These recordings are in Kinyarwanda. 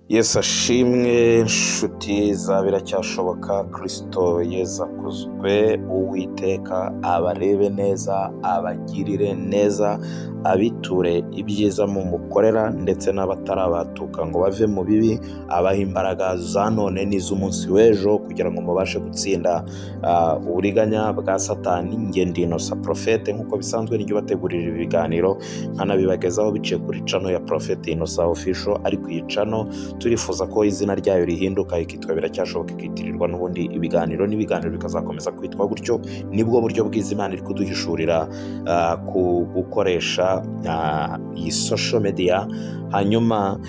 Yesu ashimwe nshuti za Biracyashoboka. Kristo Yesu akuzwe. Uwiteka abarebe neza, abagirire neza, abiture ibyiza mumukorera, ndetse n'abatarabatuka ngo bave mu bibi, abaha imbaraga za none n'iz'umunsi w'ejo kugira ngo mubashe gutsinda uburiganya bwa Satani. Nge ndi Innocent Prophete, nk'uko bisanzwe nijye ubategurira ibi biganiro nkanabibagezaho biciye kuri channel ya Prophet Innocent Official. Ariko iyi channel turifuza ko izina ryayo rihinduka ikitwa Biracyashoboka, ikitirirwa n'ubundi ibiganiro n'ibiganiro bikazakomeza kwitwa gutyo. Nibwo buryo bwiza Imana iri kuduhishurira ku gukoresha iyi social media. Hanyuma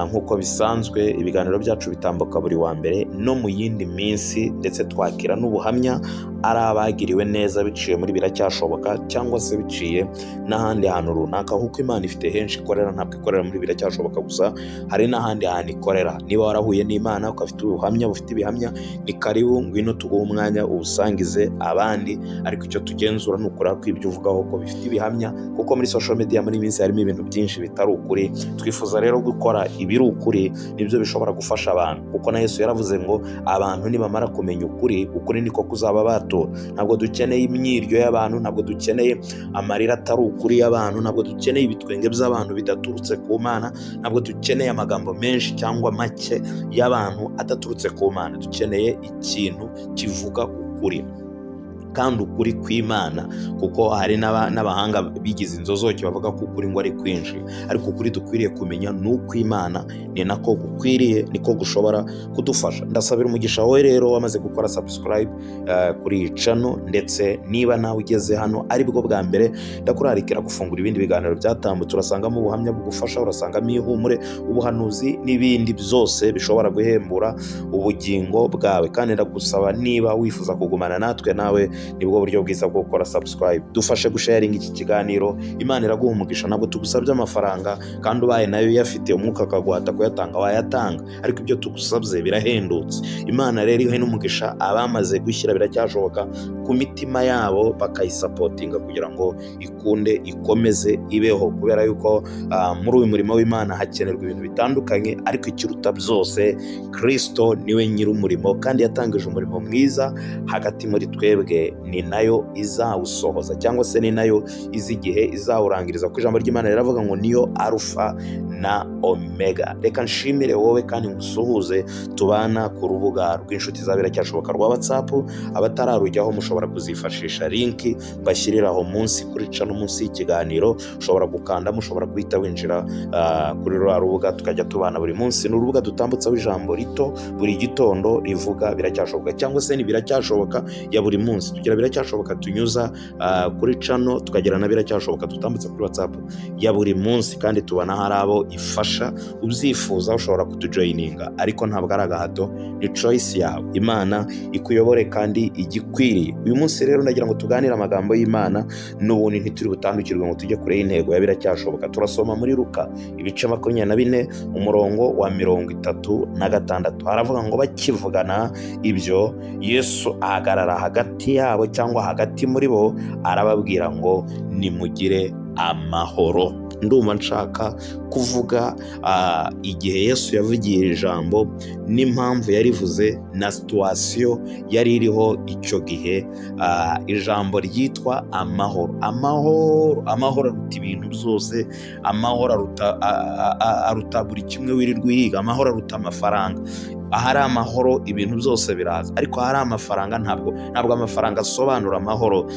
nk'uko bisanzwe ibiganiro byacu bitambuka buri wa mbere no mu yindi minsi, ndetse twakira n'ubuhamya ari abagiriwe neza biciye muri Biracyashoboka cyangwa se biciye n'ahandi hantu runaka, kuko Imana ifite henshi ikorera, ntabwo ikorera muri Biracyashoboka gusa, hari n'ahandi hantu ikorera. Niba warahuye n'Imana ukafite ubuhamya, bufite ibihamya, ni karibu, ngwino tuguhe umwanya ubusangize abandi. Ariko icyo tugenzura ni ukuri ko ibyo uvugaho ko bifite ibihamya, kuko muri social media muri minsi harimo ibintu byinshi bitari ukuri. Twifuza rero gukora ibiri ukuri, nibyo bishobora gufasha abantu, kuko na Yesu yaravuze ngo abantu nibamara kumenya ukuri, ukuri niko kuzaba batora. Ntabwo dukeneye imyiryo y'abantu, ntabwo dukeneye amarira atari ukuri y'abantu, ntabwo dukeneye ibitwenge by'abantu bidaturutse ku Mana, ntabwo dukeneye amagambo menshi cyangwa make y'abantu adaturutse ku Mana. Dukeneye ikintu kivuga ukuri, kandi ukuri kw'Imana, kuko hari n'abahanga bigize inzozoke bavuga ko ukuri ngo ari kwinshi, ariko ukuri dukwiriye kumenya ni ukw'Imana, ni nako gukwiriye, niko gushobora kudufasha. Ndasabira umugisha wowe rero wamaze gukora subscribe kuri iyi channel, ndetse niba nawe ugeze hano ari bwo bwa mbere, ndakurarikira gufungura ibindi biganiro byatambutse. Urasangamo ubuhamya bugufasha, urasangamo ihumure, ubuhanuzi n'ibindi byose bishobora guhembura ubugingo bwawe. Kandi ndagusaba, niba wifuza kugumana natwe, nawe nibwo buryo bwiza bwo gukora subscribe. Dufashe gusharinga iki kiganiro, Imana iraguha umugisha. Ntabwo tugusabye amafaranga, kandi ubaye nayo uyafite, umwuka akaguhata kuyatanga wayatanga, ariko ibyo tugusabye birahendutse. Imana rero ihe n'umugisha abamaze gushyira Biracyashoboka ku mitima yabo, bakayisapotinga kugira ngo ikunde, ikomeze, ibeho, kubera yuko muri uyu murimo w'Imana hakenerwa ibintu bitandukanye, ariko ikiruta byose Kristo niwe nyir'umurimo, kandi yatangije umurimo mwiza hagati muri twebwe. Ni nayo izawusohoza, cyangwa se ni nayo izi igihe izawurangiriza, kuko ijambo ry'Imana riravuga ngo niyo Alpha na Omega. Reka nshimire wowe kandi ngusuhuze tubana ku rubuga rw'inshuti za Biracyashoboka rwa WhatsApp. Abatararujyaho mushobora kuzifashisha linki bashyiriraho munsi kuri channel, munsi y'ikiganiro ushobora gukanda, mushobora guhita winjira kuri rwa rubuga, tukajya tubana buri munsi. Ni urubuga dutambutsaho ijambo rito buri gitondo rivuga Biracyashoboka, cyangwa se ni Biracyashoboka ya buri munsi. Tugira Biracyashoboka tunyuza kuri channel, tukagira na Biracyashoboka dutambutsa kuri WhatsApp ya buri munsi, kandi tubona hari abo ifasha. Ubyifuza ushobora kutujoyininga, ariko ntabwo ari agahato, ni choice yawe. Imana ikuyobore kandi igikwiriye. Uyu munsi rero ndagira ngo tuganire amagambo y'Imana, n'ubundi ntituri butandukirwe ngo tujye kure y'intego ya Biracyashoboka. Turasoma muri Luka ibice 24 umurongo wa 36. Haravuga ngo bakivugana ibyo, Yesu ahagarara hagati yabo, cyangwa hagati muri bo, arababwira ngo nimugire amahoro. Ndumva nshaka kuvuga igihe Yesu yavugiye ijambo, n'impamvu yarivuze, na situwasiyo yari iriho icyo gihe. Ijambo ryitwa amahoro. Amahoro aruta ibintu byose. Amahoro aruta buri kimwe wirirwa uhiga. Amahoro aruta amafaranga. Ahari amahoro ibintu byose biraza, ariko ahari amafaranga ntabwo amafaranga asobanura amahoro.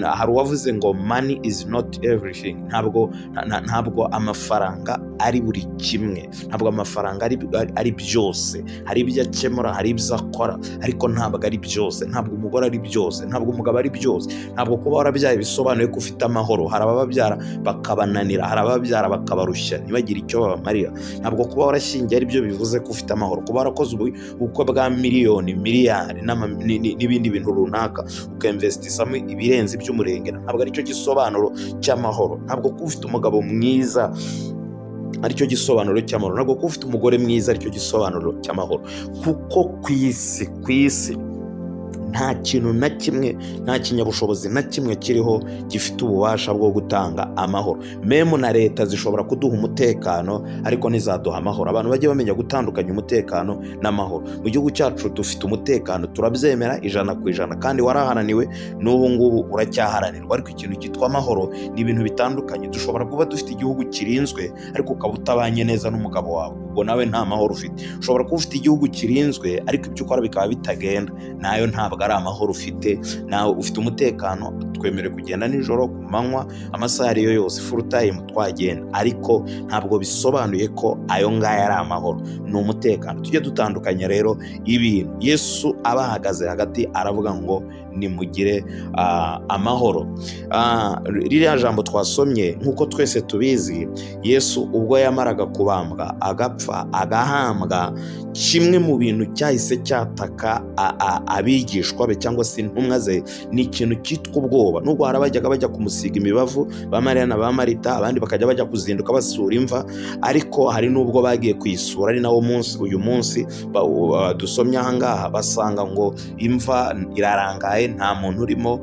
Hari uwavuze ngo money is not everything. Ntabwo amafaranga ari buri kimwe, ntabwo amafaranga ari byose. Hari ibyo akemura, hari ibyo akora, ariko ntabwo ari byose. Ntabwo umugore ari byose, ntabwo umugabo ari byose. Ntabwo kuba warabyaye bisobanuye ko ufite amahoro. Hari abababyara bakabananira, hari abababyara bakabarushya ntibagire icyo babamarira. Ntabwo kuba warashyingiye ari byo bivuze ko ufite amahoro. Kuba warakoze ubukwe bwa miliyoni, miliyari n'ibindi bintu runaka, ukainvestisamo ibirenze iby'umurengera, ntabwo aricyo gisobanuro cy'amahoro. Ntabwo kuba ufite umugabo mwiza aricyo gisobanuro cy'amahoro, ntabwo kuba ufite umugore mwiza aricyo gisobanuro cy'amahoro. Kuko ku isi nta kintu na kimwe, nta kinyabushobozi na kimwe kiriho gifite ububasha bwo gutanga amahoro. Memu na leta zishobora kuduha umutekano ariko ntizaduha amahoro. Abantu bajye bamenya gutandukanya umutekano n'amahoro. Mu gihugu cyacu dufite umutekano, turabyemera 100% kandi warahananiwe, n'ubu ngubu uracyaharanirwa, ariko ikintu cyitwa amahoro ni ibintu bitandukanye. Dushobora kuba dufite igihugu kirinzwe ariko ukaba utabanye neza n'umugabo wawe, ubwo nawe nta mahoro ufite. Ushobora kuba ufite igihugu kirinzwe ariko ibyo ukora bikaba bitagenda, nayo ntabwo ari amahoro ufite. Nawe ufite umutekano, twemerewe kugenda nijoro, ku manywa, amasaha ariyo yose, full time twagenda, ariko ntabwo bisobanuye ko ayo ngaya ari amahoro, ni umutekano. Tujye dutandukanya rero ibintu. Yesu abahagaze hagati aravuga ngo nimugire amahoro. Ririya jambo twasomye nk'uko twese tubizi, Yesu ubwo yamaraga kubambwa agapfa agahambwa, kimwe mu bintu cyahise cyataka abigishwa be cyangwa se intumwa ze ni ikintu cyitwa ubwoba. Nubwo hari abajyaga bajya kumusiga imibavu, ba Mariya na ba Marita, abandi bakajya bajya kuzinduka basura imva, ariko hari n'ubwo bagiye kuyisura, ari nawo munsi uyu munsi dusomye ahangaha, basanga ngo imva irarangaye, nta muntu urimo.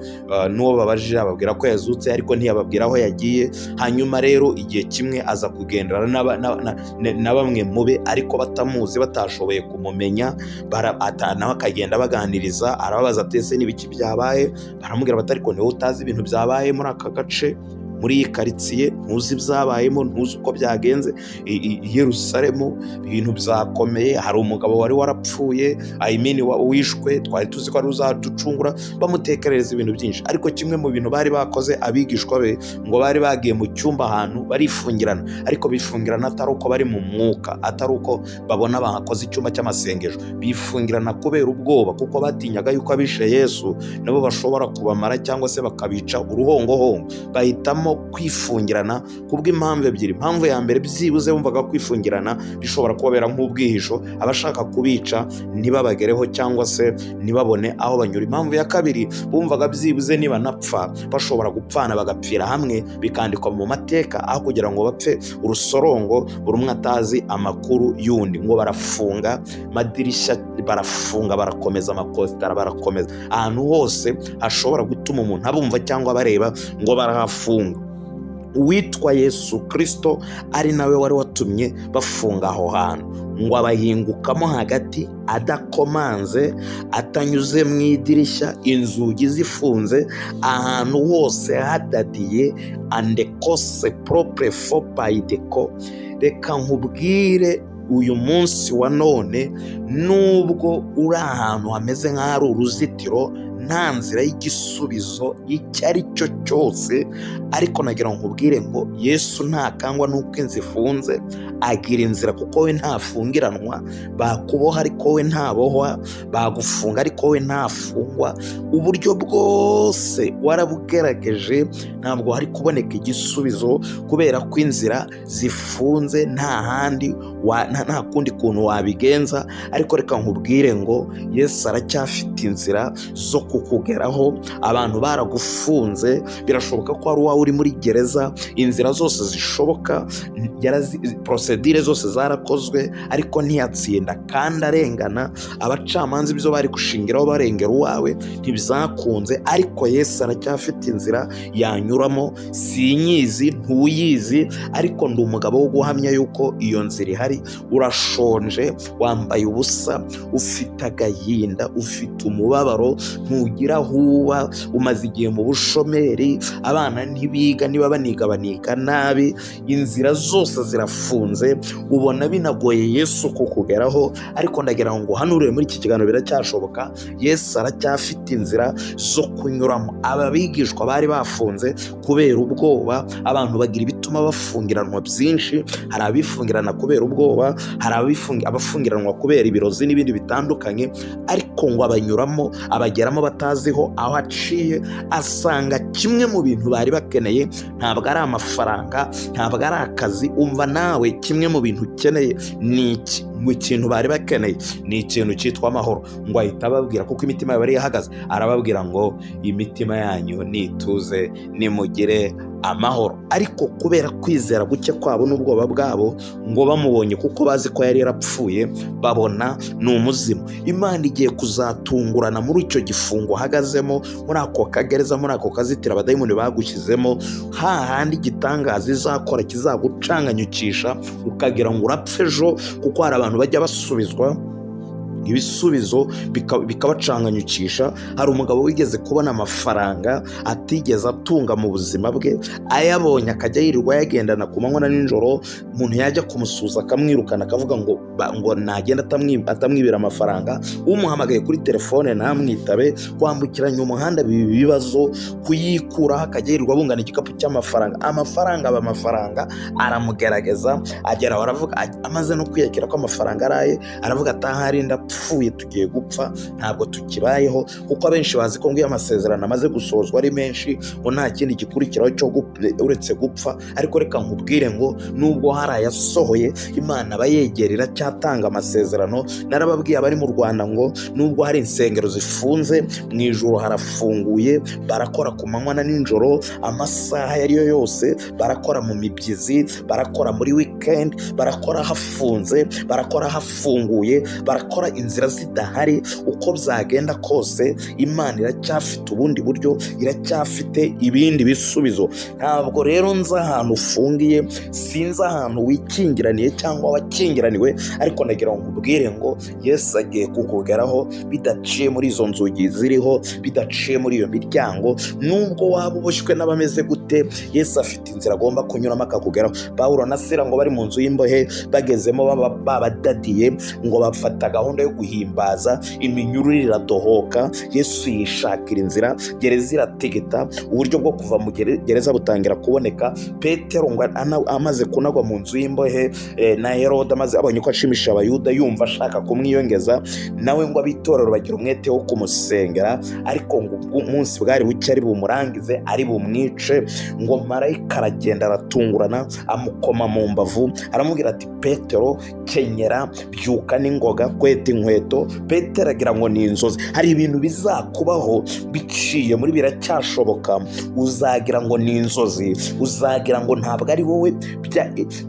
N'uwo babajije ababwira ko yazutse ariko ntiyababwira aho yagiye. Hanyuma rero igihe kimwe aza kugendana na bamwe mu be ariko batamuzi, batashoboye kumumenya, nawe akagenda baganiriza, arababaza ati ese n'ibiki byabaye? Baramubwira bati ariko niwe utazi ibintu byabaye muri aka gace, muri iyi karitsiye, ntuzi ibyabayemo, ntuzi uko byagenze i Yerusalemu, ibintu byakomeye, hari umugabo wari warapfuye, wishwe, twari tuzi ko ari uzaducungura, bamutekerereza ibintu byinshi. Ariko kimwe mu bintu bari bakoze abigishwa be, ngo bari bagiye mu cyumba ahantu barifungirana, ariko bifungirana atari uko bari mu mwuka, atari uko babona bahakoze icyumba cy'amasengesho, bifungirana kubera ubwoba, kuko batinyaga yuko abishe Yesu nabo bashobora kubamara cyangwa se bakabica uruhongohongo. Bahitamo kwifungirana kubw'impamvu ebyiri. Impamvu ya mbere, byibuze bumvaga kwifungirana bishobora kubabera nk'ubwihisho, abashaka kubica ntibabagereho cyangwa se ntibabone aho banyura. Impamvu ya kabiri, bumvaga byibuze nibanapfa bashobora gupfana bagapfira hamwe, bikandikwa mu mateka, aho kugira ngo bapfe urusorongo buri umwe atazi amakuru y'undi. Ngo barafunga amadirishya, barafunga, barakomeza amakositara, barakomeza ahantu hose hashobora gutuma umuntu abumva cyangwa bareba, ngo barahafunga. Uwitwa Yesu Kristo ari nawe wari watumye bafunga aho hantu, ngo abahingukamo hagati adakomanze, atanyuze mu idirishya, inzugi zifunze, ahantu hose hadadiye, andekose propre fo payideko. Reka nkubwire uyu munsi wa none, nubwo uri ahantu hameze nk'ahari uruzitiro, nta nzira y'igisubizo icyo ari cyo cyose, ariko nagira ngo nkubwire ngo Yesu ntakangwa n'uko inzu ifunze, agira inzira, kuko we ntafungiranwa. Bakuboha ariko we ntabohwa, bagufunga ariko we ntafungwa. Uburyo bwose warabugerageje, ntabwo hari kuboneka igisubizo, kubera ko inzira zifunze, nta handi nta kundi kuntu wabigenza. Ariko reka nkubwire ngo Yesu aracyafite inzira zo kukugeraho. Abantu baragufunze, birashoboka ko ari uwawe uri muri gereza, inzira zose zishoboka, procedure zose zarakozwe, ariko ntiyatsinda kandi arengana. Abacamanza ibyo bari gushingiraho barengera uwawe ntibyakunze, ariko Yesu aracyafite inzira yanyuramo. Sinyizi, ntuyizi, ariko ndi umugabo wo guhamya yuko iyo nzira ihari. Urashonje, wambaye ubusa, ufite agahinda, ufite umubabaro, ntugira aho uba, umaze igihe mu bushomeri, abana ntibiga, niba baniga nabi, inzira zose zirafunze, ubona binagoye Yesu kukugeraho. Ariko ndagira ngo hanurire muri iki kiganiro, biracyashoboka. Yesu aracyafite inzira zo kunyuramo. Aba bigishwa bari bafunze kubera ubwoba. Abantu bagira ibituma bafungiranwa byinshi, hari abifungirana kubera ubwoba, hari abafungiranwa kubera ibirozi n'ibindi bitandukanye, ariko ngo abanyuramo, abageramo bataziho aho aciye, asanga kimwe mu bintu bari bakeneye ntabwo ari amafaranga, ntabwo ari akazi. Umva nawe, kimwe mu bintu ukeneye ni iki? ngo ikintu bari bakeneye ni ikintu cyitwa amahoro, ngo ahita ababwira kuko imitima yabo yari ihagaze, arababwira ngo imitima yanyu nituze nimugire amahoro. Ariko kubera kwizera guke kwabo n'ubwoba bwabo, ngo bamubonye kuko bazi ko yari yarapfuye, babona ni umuzimu. Imana igiye kuzatungurana muri icyo gifungo ahagazemo, muri ako kagereza, muri ako kazitira abadayimoni bagushyizemo, hahandi igitangaza izakora kizagucanganyukisha ukagira ngo urapfe ejo, kuko hari abantu bajya basubizwa ibisubizo bikabacanganyukisha. Hari umugabo wigeze kubona amafaranga atigeze atunga mu buzima bwe, ayabonye akajya yirirwa yagendana ku manywa na nijoro, umuntu yajya kumusuza akamwirukana akavuga ngo nagenda atamwibira amafaranga, umuhamagaye kuri telefone ntamwitabe, kwambukiranya umuhanda biba ibibazo, kuyikuraho akajya yirirwa bungana igikapu cy'amafaranga. Amafaranga aramugerageza, agera aravuga, amaze no kwiyakira ko amafaranga araye, aravuga atahari ndapfuye, tugiye gupfa, ntabwo tukibayeho. Kuko abenshi bazi ko ngo iyo amasezerano amaze gusozwa ari menshi, ngo nta kindi gikurikiraho cyo uretse gupfa. Ariko reka nkubwire ngo nubwo hari ayasohoye, Imana aba yegera iracyatanga amasezerano. Narababwiye abari mu Rwanda ngo nubwo hari insengero zifunze, mu ijoro harafunguye, barakora ku manywa na nijoro, amasaha ayo ariyo yose, barakora mu mibyizi, barakora muri weekend, barakora hafunze, barakora hafunguye, barakora inzira zidahari. Uko byagenda kose, Imana iracyafite ubundi buryo, iracyafite ibindi bisubizo. Ntabwo rero nzi ahantu ufungiye, sinzi ahantu wikingiraniye cyangwa wakingiraniwe, ariko nagira ngo nkubwire ngo Yesu agiye kukugeraho, bidaciye muri izo nzugi ziriho, bidaciye muri iyo miryango. Nubwo waba uboshywe n'abameze gute, Yesu afite inzira agomba kunyuramo akakugeraho. Pawulo na Sila ngo bari mu nzu y'imbohe, bagezemo babadadiye, ngo bafata gahunda yo guhimbaza, iminyururu iradohoka, Yesu yishakira inzira, gereza irategeta, uburyo bwo kuva mu gereza butangira kuboneka. Petero ngo amaze kunagwa mu nzu y'imbohe, na Herode amaze abonye ko ashimisha Abayuda, yumva ashaka kumwiyongeza, nawe ngo abitorero bagira umwete wo kumusengera. Ariko ngo umunsi bwari buke ari bumurangize, ari bumwice, ngo marayika aragenda aratungurana, amukoma mu mbavu, aramubwira ati Petero, kenyera, byuka n'ingoga, kweta inkweto. Petero agira ngo ni inzozi. Hari ibintu bizakubaho biciye muri biracyashoboka, uzagira ngo ni inzozi, uzagira ngo ntabwo ari wowe.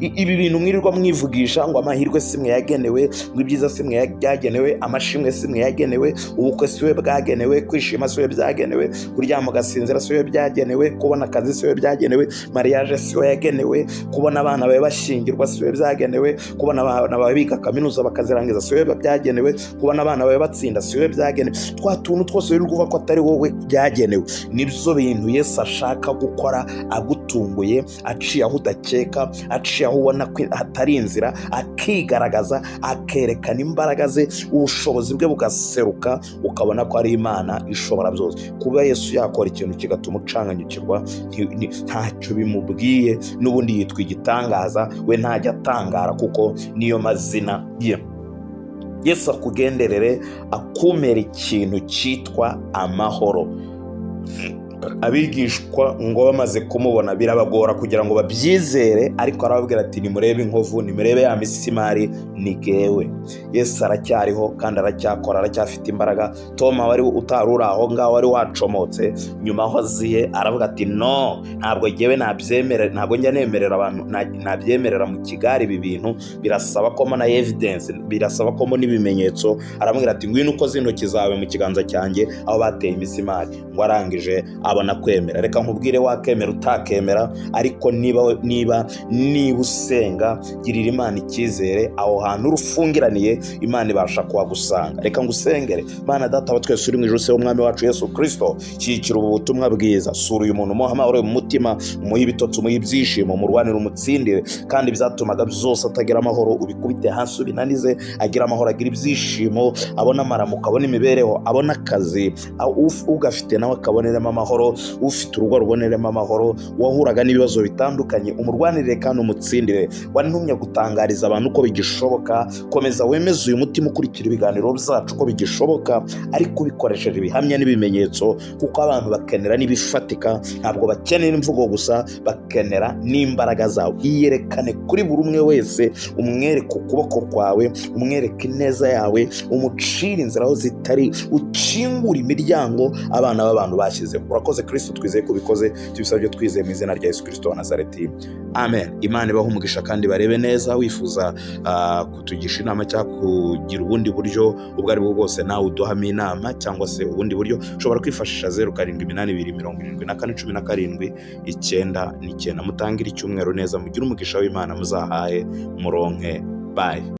Ibi bintu mwirirwa mwivugisha ngo amahirwe si mwe yagenewe, ngo ibyiza si mwe byagenewe, amashimwe si mwe yagenewe, ubukwe si we bwagenewe, kwishima si we byagenewe, kuryama ugasinzira si we byagenewe, kubona akazi si we byagenewe, mariage si we yagenewe, kubona abana bawe bashyingirwa si we byagenewe, kubona abana bawe biga kaminuza bakazirangiza si we byagenewe, kubona abana bawe batsinda si we byagenewe. Twa tuntu twose wirirwa uvuga ko atari wowe byagenewe, nibyo bintu Yesu ashaka gukora agutunguye, aciye aho udakeka, aciye aho ubona ko hatari inzira, akigaragaza, akerekana imbaraga ze, ubushobozi bwe bugaseruka, ukabona ko ari Imana ishobora byose. Kuba Yesu yakora ikintu kigatuma ucanganyukirwa, ntacyo bimubwiye, n'ubundi yitwa igitangaza, we ntajya atangara kuko niyo mazina ye. Yesu akugenderere, akumera ikintu cyitwa amahoro. Abigishwa ngo bamaze kumubona birabagora kugira ngo babyizere, ariko arababwira ati nimurebe inkovu, nimurebe ya misimari, ni gewe. Yesu aracyariho kandi aracyakora, aracyafite imbaraga. Toma wari utari uri aho ngaho, wari wacomotse, nyuma aho aziye aravuga ati no, ntabwo gewe nabyemera, ntabwo njya nemerera abantu, nabyemerera mu kigari. Ibi bintu birasaba ko na evidence, birasaba ko n'ibimenyetso. Aramubwira ati ngwino ukoze intoki zawe mu kiganza cyanjye aho bateye imisimari. Ngo arangije abona kwemera. Reka nkubwire, wakemera utakemera, ariko niba usenga, girira Imana icyizere, aho hantu urufungiraniye Imana ibasha kuhagusanga. Reka ngusengere. Mana Data wa twese uri mu ijuru, se w'Umwami wacu Yesu Kristo, shyigikira ubu butumwa bwiza, sura uyu muntu, umuha amahoro mu mutima, umuhe ibitotsi, umuhe ibyishimo, murwanire, umutsindire, kandi bizatumaga byose atagira amahoro ubikubite hasi ubinanize, agira amahoro, agira ibyishimo, abona amaramuko, abona imibereho, abona akazi, ugafite nawe akaboneremo amahoro amahoro, ufite urugo ruboneremo amahoro, wahuraga n'ibibazo bitandukanye, umurwanirire kandi umutsindire. Wantumye gutangariza abantu ko bigishoboka. Komeza wemeze uyu mutima ukurikira ibiganiro byacu ko bigishoboka, ariko ubikoresheje ibihamya n'ibimenyetso, kuko abantu bakenera n'ibifatika, ntabwo bakenera imvugo gusa, bakenera n'imbaraga zawe. Iyerekane kuri buri umwe wese, umwereke ukuboko kwawe, umwereke ineza yawe, umucire inzira aho zitari, ukingura imiryango abana b'abantu bashyizeho. Urakoze Kristo, twizeye ko ubikoze, tubisabye twizeye mu izina rya Yesu Kristo wa Nazareti, amen. Imana ibahe umugisha kandi barebe neza. Wifuza kutugisha inama cyangwa kugira ubundi buryo ubwo ari bwo bwose, nawe uduhamo inama cyangwa se ubundi buryo, ushobora kwifashisha 07827717 9. Mutangire icyumweru neza, mugire umugisha w'Imana, muzahahe muronke. Bye.